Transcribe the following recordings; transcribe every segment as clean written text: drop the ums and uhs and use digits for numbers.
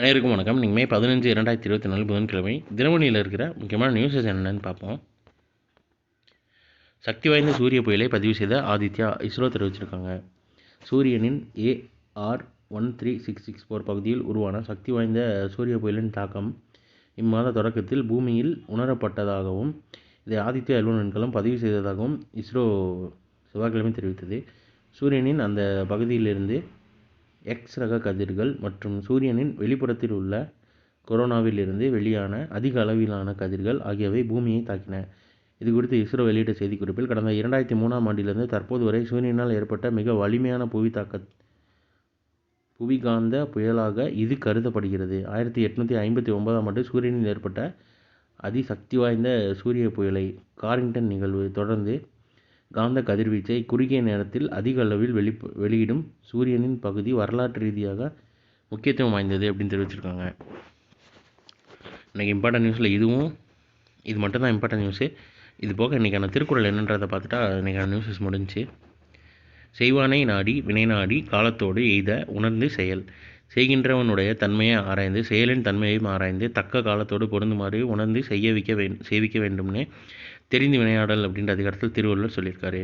அனைவருக்கும் வணக்கம். நீங்கள் மே 15, 2024 புதன்கிழமை தினமணியில் இருக்கிற முக்கியமான நியூஸஸ் என்னென்னு பார்ப்போம். சக்தி வாய்ந்த சூரிய புயலை பதிவு செய்த ஆதித்யா இஸ்ரோ தெரிவிச்சிருக்காங்க. சூரியனின் AR13664 பகுதியில் உருவான சக்தி வாய்ந்த சூரிய புயலின் தாக்கம் இம்மாத தொடக்கத்தில் பூமியில் உணரப்பட்டதாகவும் இதை ஆதித்யா எல்வன் விண்கலம் பதிவு செய்ததாகவும் இஸ்ரோ செவ்வாய்க்கிழமை தெரிவித்தது. சூரியனின் அந்த பகுதியிலிருந்து எக்ஸ் ரக கதிர்கள் மற்றும் சூரியனின் வெளிப்புறத்தில் உள்ள கொரோனாவிலிருந்து வெளியான அதிக அளவிலான கதிர்கள் ஆகியவை பூமியை தாக்கின. இது குறித்து இஸ்ரோ வெளியிட்ட செய்திக்குறிப்பில், கடந்த 2003ஆம் ஆண்டிலிருந்து தற்போது வரை சூரியனால் ஏற்பட்ட மிக வலிமையான புவிகாந்த புயலாக இது கருதப்படுகிறது. 1859ஆம் ஆண்டு சூரியனில் ஏற்பட்ட அதிசக்தி வாய்ந்த சூரிய புயலை காரிங்டன் நிகழ்வு தொடர்ந்து காந்த கதிர்வீச்சை குறுகிய நேரத்தில் அதிக அளவில் வெளியிடும் சூரியனின் பகுதி வரலாற்று ரீதியாக முக்கியத்துவம் வாய்ந்தது அப்படின்னு தெரிவிச்சிருக்காங்க. இன்றைக்கி இம்பார்ட்டன்ட் நியூஸில் இது மட்டும்தான் இம்பார்ட்டன்ட் நியூஸு. இது போக இன்றைக்கான திருக்குறள் என்னன்றதை பார்த்துட்டா இன்றைக்கான நியூஸஸ் முடிஞ்சு. செய்வானை நாடி வினை நாடி காலத்தோடு எய்த உணர்ந்து செயல் செய்கின்றவனுடைய தன்மையை ஆராய்ந்து செயலின் தன்மையையும் ஆராய்ந்து தக்க காலத்தோடு பொருந்துமாறு உணர்ந்து செய்விக்க வேண்டும்னு தெரிந்து வினையாடல் அப்படின்ற அதிகாரத்தில் திருவள்ளுவர் சொல்லியிருக்காரு.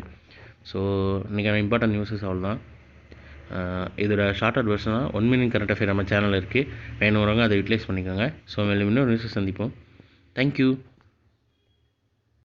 ஸோ இன்றைக்கான இம்பார்ட்டன்ட் நியூஸஸ் அவ்வளோதான். இதோட ஷார்ட்டட் வெர்ஷனாக 1 மினிட் கரண்ட் அஃபேர் நம்ம சேனலில் இருக்குது. வேணுறவங்க அதை யூட்டிலைஸ் பண்ணிக்கோங்க. ஸோ மேலும் இன்னொரு நியூஸை சந்திப்போம். தேங்க்யூ.